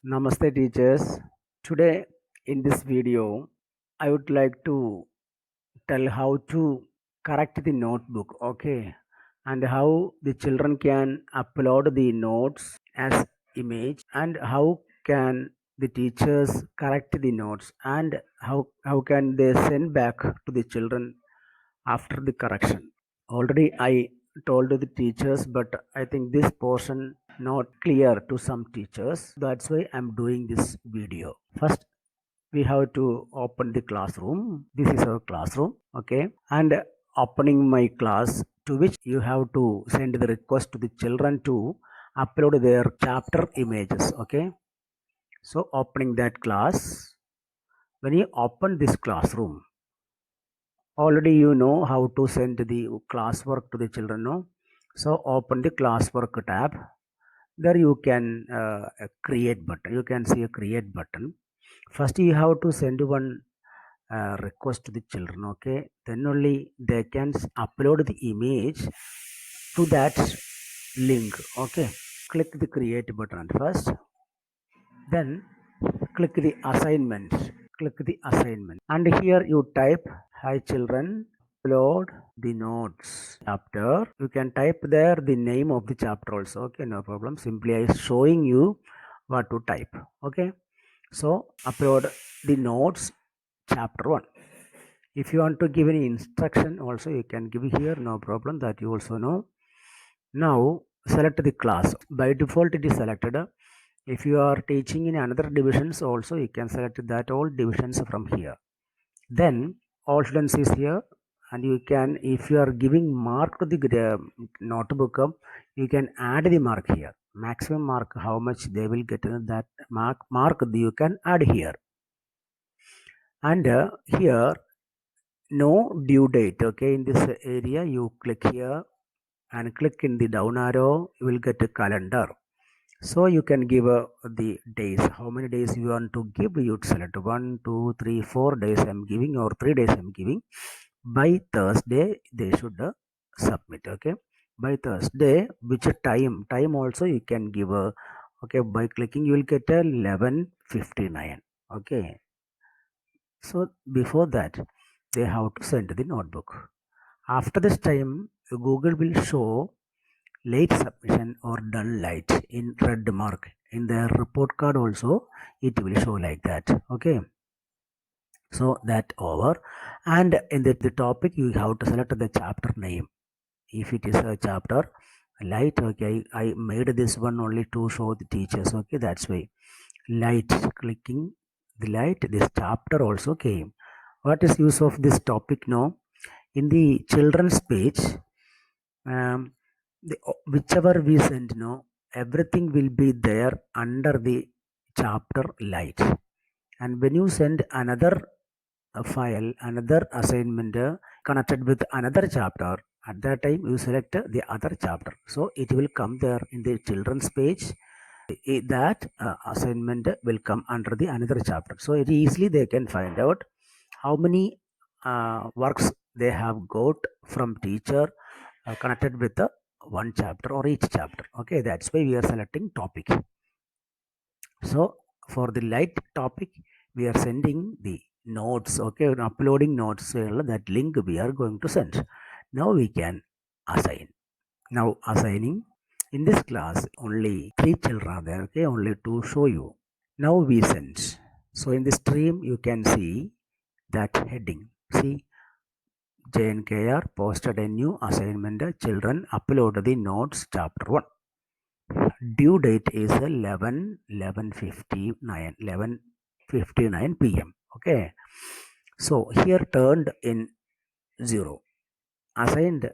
Namaste teachers. Today in this video I would like to tell how to correct the notebook, okay, and how the children can upload the notes as image and how can the teachers correct the notes and how can they send back to the children after the correction. Already I told the teachers, but I think this portion not clear to some teachers. That's why I'm doing this video. First, we have to open the classroom. This is our classroom, okay, and opening my class, to which you have to send the request to the children to upload their chapter images, okay. So opening that class, when you open this classroom, already you know how to send the classwork to the children, no? So open the classwork tab. There you can create button. You can see a create button. First you have to send one request to the children, okay, then only they can upload the image to that link, okay. Click the create button first, then click the assignment. Click the assignment and here you type, hi children, upload the notes chapter. You can type there the name of the chapter also, okay, no problem. Simply I showing you what to type, okay. So upload the notes chapter 1. If you want to give any instruction also you can give here, no problem, that you also know. Now select the class. By default it is selected. If you are teaching in another divisions also you can select that all divisions from here. Then all students is here, and you can, if you are giving mark to the notebook, you can add the mark here. Maximum mark how much they will get, that mark you can add here. And here no due date, okay. In this area you click here and click in the down arrow, you will get a calendar. So you can give the days, how many days you want to give. You select 1 2 3 4 days I'm giving, or 3 days I'm giving. By Thursday they should submit, okay. By Thursday, which time also you can give okay, by clicking you will get a 11:59, okay. So before that they have to send the notebook. After this time Google will show late submission or dull light in red mark. In the report card also it will show like that, okay. So that over. And in the topic you have to select the chapter name. If it is a chapter light, okay, I made this one only to show the teachers, okay, that's why light. Clicking the light, this chapter also came. What is use of this topic now? In the children's page, um, whichever we send, no, everything will be there under the chapter light. And when you send another file, another assignment connected with another chapter, at that time you select the other chapter, so it will come there in the children's page. That assignment will come under the another chapter, so it easily they can find out how many works they have got from teacher connected with the one chapter or each chapter, okay. That's why we are selecting topic. So for the light topic we are sending the notes, okay, uploading notes, that link we are going to send. Now we can assign. Now assigning. In this class only 3 children are there, okay, only to show you. Now we send. So in the stream you can see that heading, see, JNKR posted a new assignment, children upload the notes chapter 1. Due date is 11:59 p.m. Okay. So here turned in 0. Assigned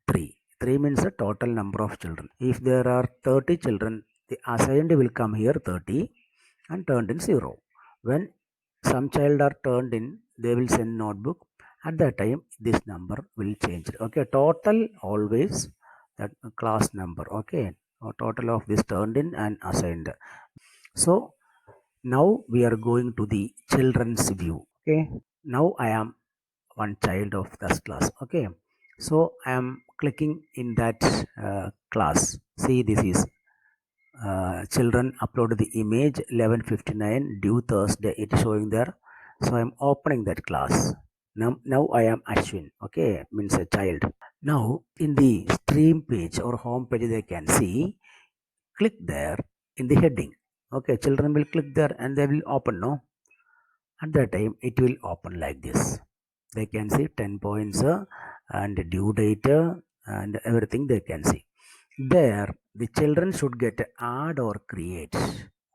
3. 3 means the total number of children. If there are 30 children, the assigned will come here 30 and turned in 0. When some child are turned in, they will send notebook. At that time, this number will change. Okay, total always that class number. Okay, total of this turned in and assigned. So now we are going to the children's view. Okay, now I am one child of this class, okay. So I am clicking in that class. See, this is children uploaded the image 11:59 due Thursday. It is showing there. So I am opening that class. Now I am Ashwin. Okay, means a child. Now in the stream page or home page they can see. Click there in the heading. Okay, children will click there and they will open. No, at that time it will open like this. They can see 10 points and due date and everything they can see. There the children should get add or create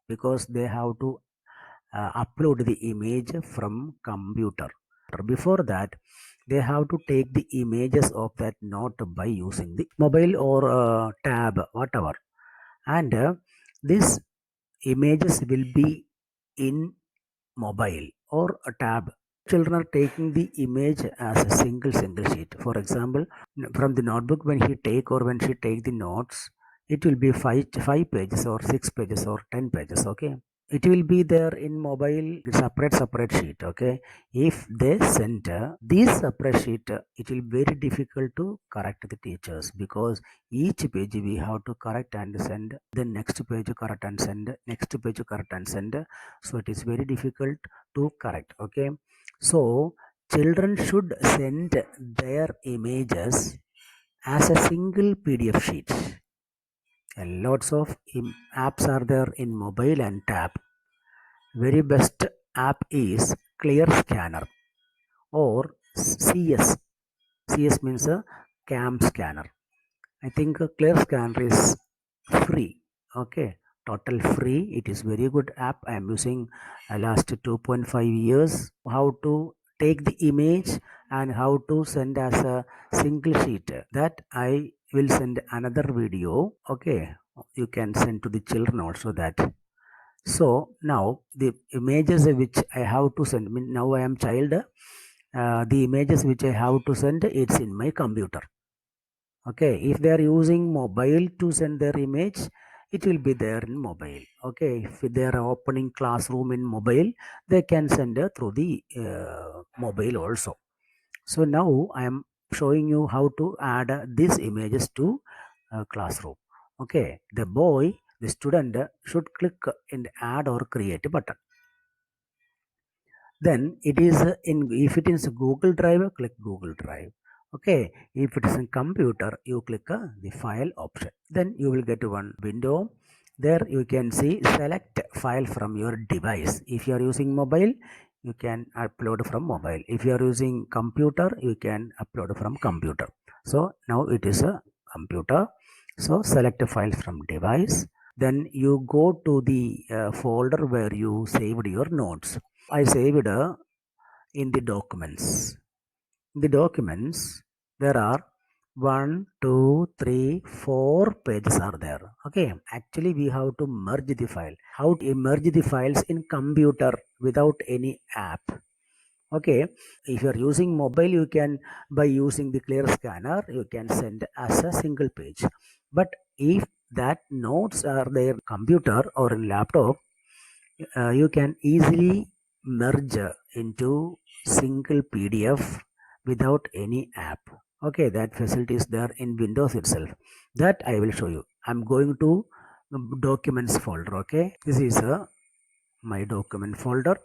because they have to upload the image from computer. Before that they have to take the images of that note by using the mobile or tab whatever, and these images will be in mobile or a tab. Children are taking the image as a single sheet. For example, from the notebook when he take or when she take the notes, it will be five pages or 6 pages or 10 pages. Okay, it will be there in mobile separate sheet. Okay, if they send this separate sheet, it will be very difficult to correct the teachers because each page we have to correct and send, then next page correct and send, next page correct and send. So it is very difficult to correct. Okay, so children should send their images as a single PDF sheet. And lots of apps are there in mobile and tab. Very best app is Clear Scanner or CS. CS means a cam scanner. I think Clear Scanner is free. Okay, total free. It is very good app. I am using last 2.5 years. How to take the image and how to send as a single sheet. That I will send another video. Okay, you can send to the children also that. So now the images which I have to send, now I am child, the images which I have to send, it's in my computer. Okay, if they are using mobile to send their image, it will be there in mobile. Okay, if they are opening classroom in mobile, they can send through the mobile also. So now I am showing you how to add these images to classroom. Okay, the boy, the student should click in the add or create button. Then it is in, if it is Google Drive, click Google Drive. Okay, if it is in computer, you click the file option. Then you will get one window. There you can see select file from your device. If you are using mobile, you can upload from mobile. If you are using computer, you can upload from computer. So now it is a computer. So select a file from device. Then you go to the folder where you saved your notes. I saved in the documents. In the documents, there are 1, 2, 3, 4 pages are there. Okay, actually we have to merge the file. How to merge the files in computer without any app? Okay, if you are using mobile, you can, by using the Clear Scanner, you can send as a single page. But if that notes are there computer or in laptop, you can easily merge into single PDF without any app. Okay, that facility is there in Windows itself. That I will show you. I'm going to documents folder. Okay, this is my document folder.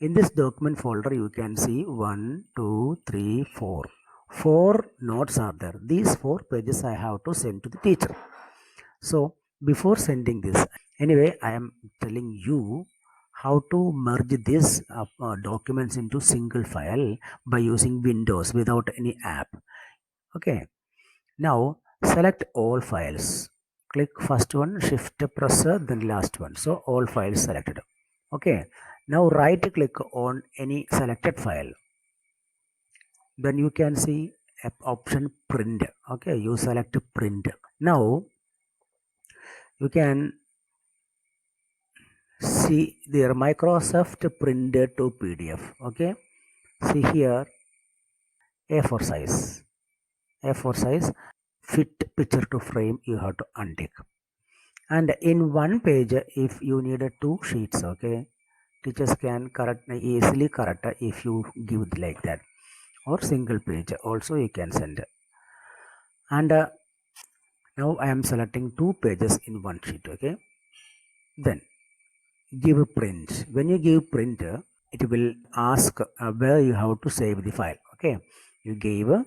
In this document folder, you can see 1, 2, 3, 4. 4 notes are there. These 4 pages I have to send to the teacher. So before sending this, anyway, I am telling you how to merge these documents into single file by using Windows without any app. Okay, now select all files. Click first one, shift press, then last one. So all files selected. Okay, now right click on any selected file. Then you can see option print. Okay, you select print. Now you can see their Microsoft printed to PDF. Okay, see here A4 size, A4 size, fit picture to frame you have to untick. And in one page, if you need two sheets, okay, teachers can easily correct if you give like that, or single page also you can send. And Now I am selecting 2 pages in one sheet. Okay, then give a print. When you give print, it will ask where you have to save the file. Okay, you gave a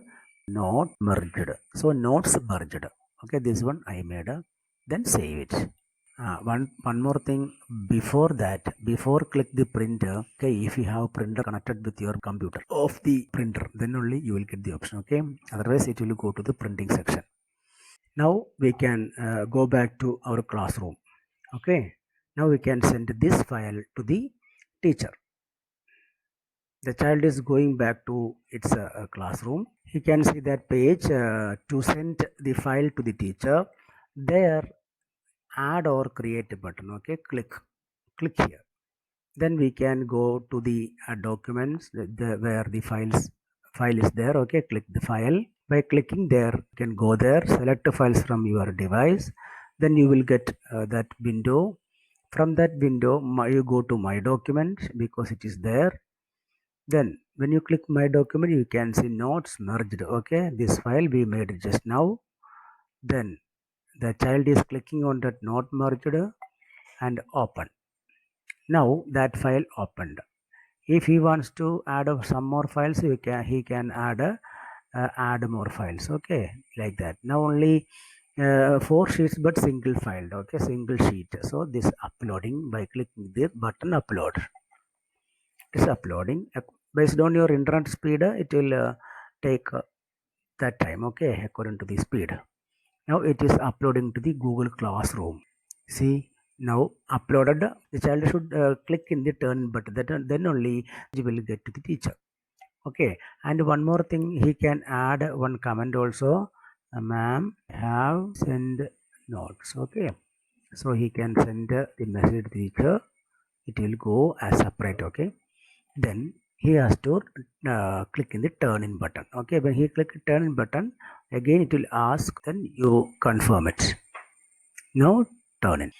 note merged, so notes merged. Okay, this one I made. Then save it. One more thing before that, before click the printer. Okay, if you have printer connected with your computer, off the printer, then only you will get the option. Okay, otherwise it will go to the printing section. Now we can go back to our classroom. Okay, now we can send this file to the teacher. The child is going back to its classroom. He can see that page to send the file to the teacher. There, add or create a button. Okay, click here. Then we can go to the documents, where the file is there. Okay, click the file. By clicking there, you can go there, select the files from your device. Then you will get that window. From that window, you go to my document because it is there. Then when you click my document, you can see notes merged. Okay, this file we made just now. Then the child is clicking on that note merged and open. Now that file opened. If he wants to add some more files, he can add more files. Okay, like that. Now only 4 sheets but single file. Okay, single sheet. So this uploading, by clicking the button upload, it is uploading. Based on your internet speed, it will take that time. Okay, according to the speed. Now it is uploading to the Google Classroom. See, now uploaded. The child should click in the turn button, then only he will get to the teacher. Okay, and one more thing, he can add one comment also. Ma'am, have send notes. Okay, so he can send the message to the teacher. It will go as separate. Okay, then he has to click in the turn in button. Okay, when he click turn in button, again it will ask, then you confirm it. Now turn in.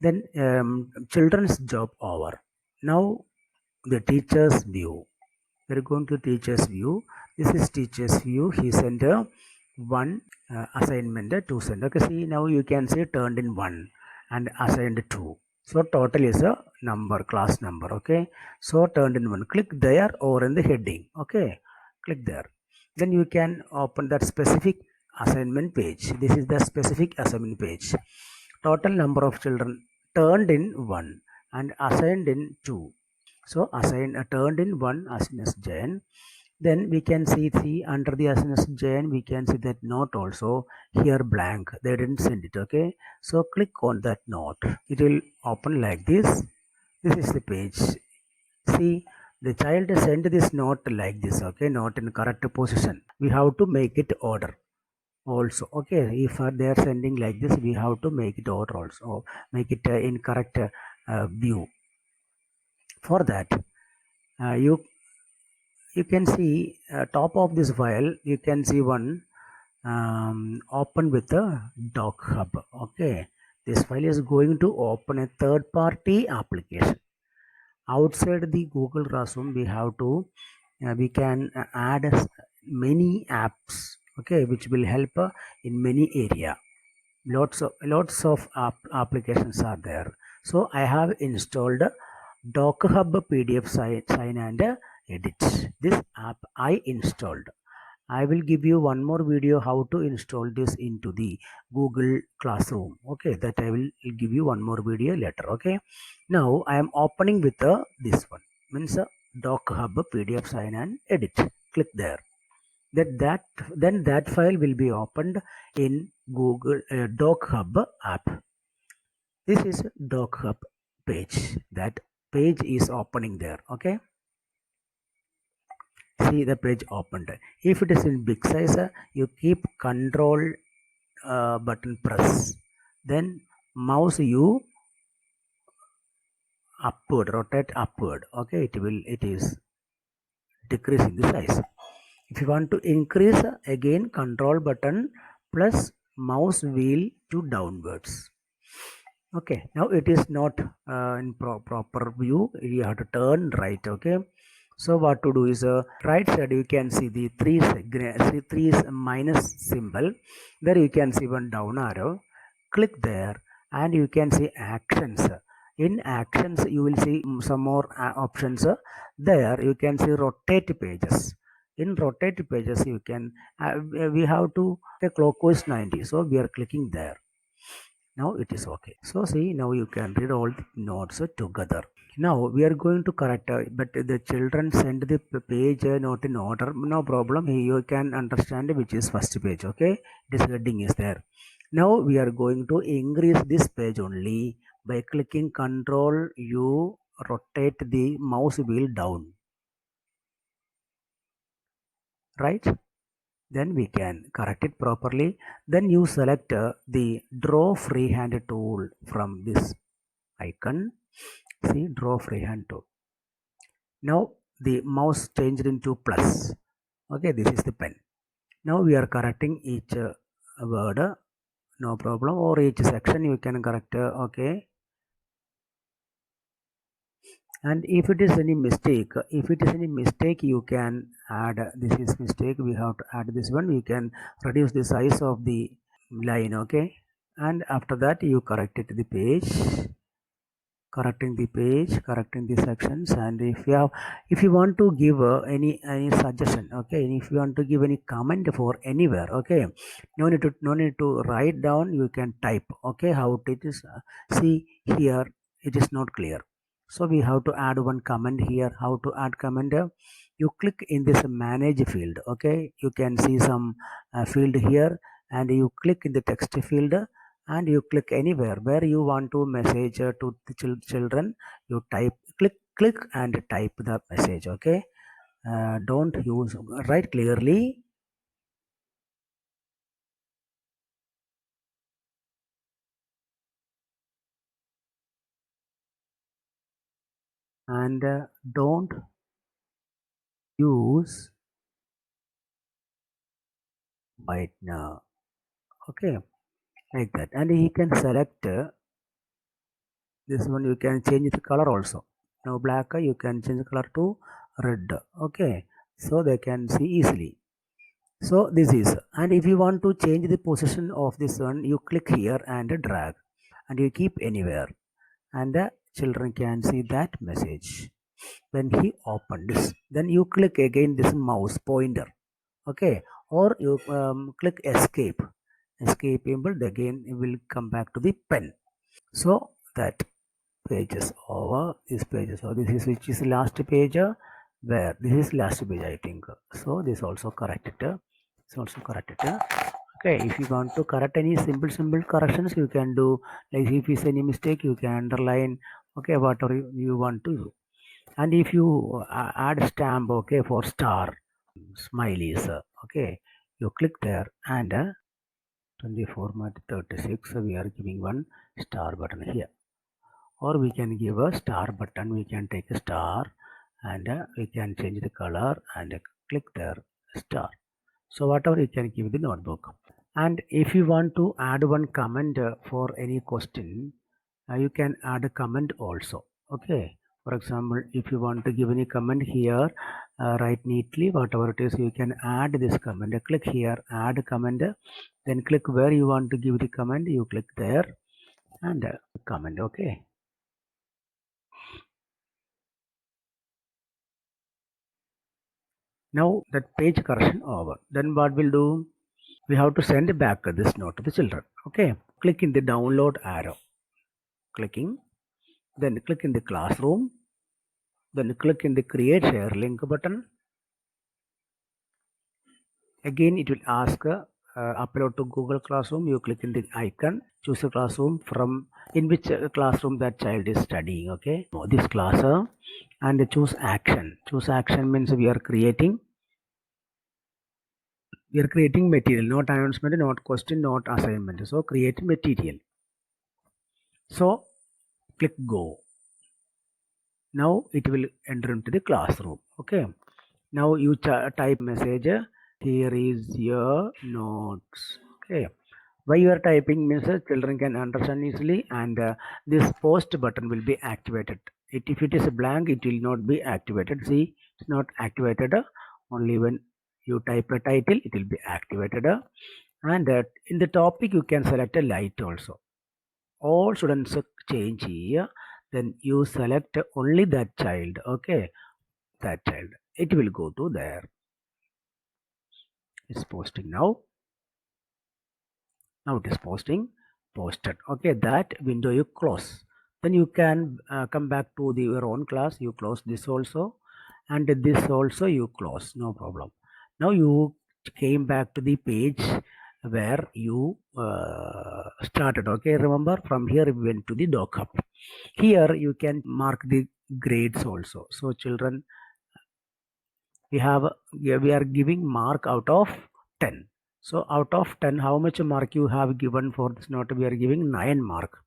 Then children's job over. Now the teacher's view. We're going to teacher's view. This is teacher's view. He sent one assignment, two sent. Okay, see, now you can see turned in one and assigned two. So total is a number, class number. Okay, so turned in one. Click there or in the heading. Okay, click there. Then you can open that specific assignment page. This is the specific assignment page. Total number of children turned in one and assigned in two. So assigned turned in one assigned as Jain. Then we can see under the assigned as Jain, we can see that note also here blank. They didn't send it. Okay, so click on that note. It will open like this. This is the page. See, the child sent this note like this. Okay, not in correct position. We have to make it order also. Okay, if they are sending like this, we have to make it order also, make it in correct view. For that, you can see top of this file, you can see one open with a doc hub. Okay, this file is going to open a third party application outside the Google Classroom. We have to we can add many apps. Okay, which will help in many area. Lots of applications are there. So I have installed DocHub PDF sign and edit. This app I installed. I will give you one more video how to install this into the Google Classroom. Okay, that I will give you one more video later. Okay, now I am opening with this one, means DocHub PDF sign and edit. Click there. Then that file will be opened in Google DocHub app. This is DocHub page. That page is opening there. Okay, see the page opened. If it is in big size, you keep control button press, then mouse you upward, rotate upward. Okay, it is decreasing the size. If you want to increase, again control button plus mouse wheel to downwards. Okay, now it is not in proper view. You have to turn right. Okay, So what to do is right side you can see the three minus symbol. There you can see one down arrow. Click there and you can see actions. In actions you will see some more options. There you can see rotate pages. In rotate pages you can we have to clockwise 90. So we are clicking there. Now it is okay. So see, now you can read all the notes together. Now we are going to correct, but the children send the page not in order. No problem. You can understand which is first page. Okay, this heading is there. Now we are going to increase this page only by clicking Control U. Rotate the mouse wheel down. Right. Then we can correct it properly. Then you select the draw freehand tool from this icon. See, draw freehand tool. Now the mouse changed into plus. Okay, this is the pen. Now we are correcting each word, no problem, or each section you can correct. Okay, and if it is any mistake, you can add. This is mistake. We have to add this one. You can reduce the size of the line. Okay, and after that you corrected the page. Correcting the page, correcting the sections, and if you want to give any suggestion, okay, and if you want to give any comment for anywhere, okay, no need to write down, you can type. Okay, how it is, see here it is not clear, so we have to add one comment here. How to add comment? You click in this manage field. Okay, you can see some field here, and you click in the text field, and you click anywhere where you want to message to the children. You type, click and type the message. Okay, don't use, write clearly and don't use white now. Okay, like that, and he can select this one. You can change the color also. Now black, you can change the color to red. Okay, so they can see easily. So this is, and if you want to change the position of this one, you click here and drag, and you keep anywhere, and the children can see that message when he opened this. Then you click again this mouse pointer. Okay, or you click escape able, again it will come back to the pen. So that page is over. This page is over. This is which is last page, where this is last page, I think. So this also corrected. It's also corrected. Okay, if you want to correct any simple corrections, you can do, like if is any mistake you can underline. Okay, whatever you want to do. And if you add stamp, okay, for star smileys, okay, you click there, and 24 mat 36, we are giving one star button here, or we can give a star button. We can take a star, and we can change the color and click there, star. So whatever you can give the notebook. And if you want to add one comment for any question, you can add a comment also. Okay, for example, if you want to give any comment here, write neatly whatever it is, you can add this comment. Click here, add comment, then click where you want to give the comment, you click there, and comment. Okay, now that page correction over. Then what we'll do, we have to send back this note to the children. Okay, click in the download arrow, clicking, then click in the classroom, then click in the create share link button. Again it will ask upload to Google Classroom. You click in the icon, choose a classroom from in which classroom that child is studying. Okay, this class, and choose action. Choose action means we are creating material, not announcement, not question, not assignment. So create material. So click go. Now it will enter into the classroom. Okay, now you type message, here is your notes. Okay, why you are typing means children can understand easily, and this post button will be activated if it is blank, it will not be activated. See, it's not activated. Only when you type a title, it will be activated. And in the topic, you can select a light also. All students change here. Then you select only that child. Okay, that child. It will go to there. It's posting now. Now it is posted. Okay, that window you close. Then you can come back to your own class. You close this also, and this also you close. No problem. Now you came back to the page where you started. Okay, remember from here we went to the doc. Here you can mark the grades also. So children, we are giving mark out of 10. So out of 10, how much mark you have given for this note? We are giving 9 mark.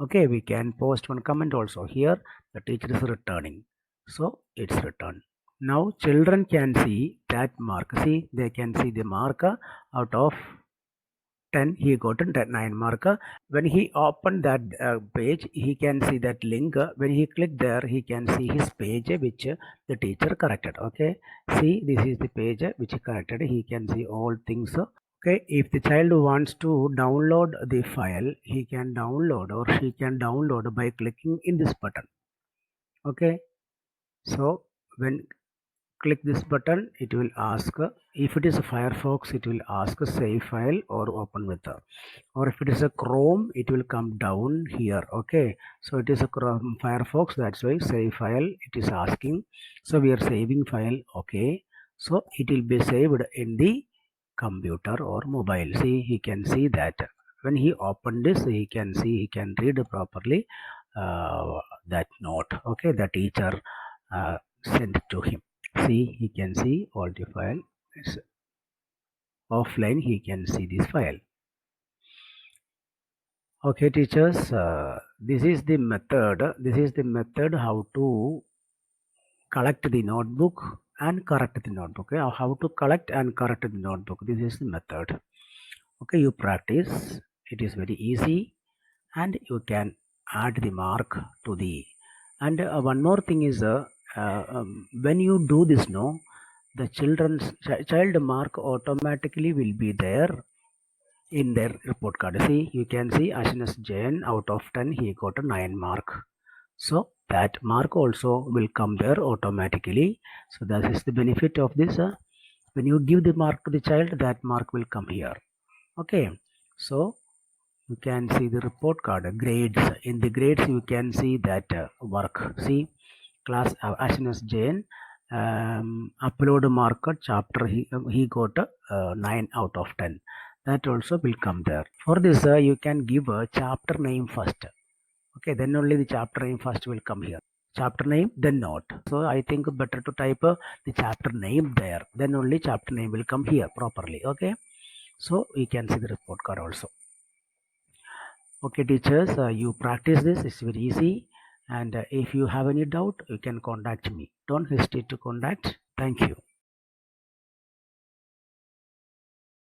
Okay, we can post one comment also. Here the teacher is returning, so it's returned. Now children can see that mark. See, they can see the mark out of 10 he got a 9 mark. When he opened that page, he can see that link. When he click there, he can see his page which the teacher corrected. Okay, see, this is the page which he corrected. He can see all things. Okay, if the child wants to download the file, he can download or she can download by clicking in this button. Okay, so when click this button, it will ask, if it is a Firefox, it will ask save file or open with, or if it is a Chrome, it will come down here. Okay, so it is a Chrome Firefox, that's why save file it is asking. So we are saving file. Okay, so it will be saved in the computer or mobile. See, he can see that when he opened this, he can see, he can read properly that note. Okay, the teacher sent to him. See, he can see all the file. It's offline, he can see this file. Okay, teachers, this is the method how to collect the notebook and correct the notebook. Okay, how to collect and correct the notebook. This is the method. Okay, you practice. It is very easy, and you can add the mark to the. And one more thing is, when you do this, no, the child mark automatically will be there in their report card. See, you can see Ashnas Jain out of 10 he got a 9 mark. So that mark also will come there automatically. So that is the benefit of this. When you give the mark to the child, that mark will come here. Okay, so you can see the report card grades. In the grades you can see that work. See, class Ashnas Jain upload marker chapter he got 9 out of 10. That also will come there. For this you can give a chapter name first. Okay, then only the chapter name first will come here. Chapter name, then note. So I think better to type the chapter name there, then only chapter name will come here properly. Okay, so we can see the report card also. Okay, teachers, you practice this. It's very easy. And if you have any doubt, you can contact me. Don't hesitate to contact. Thank you.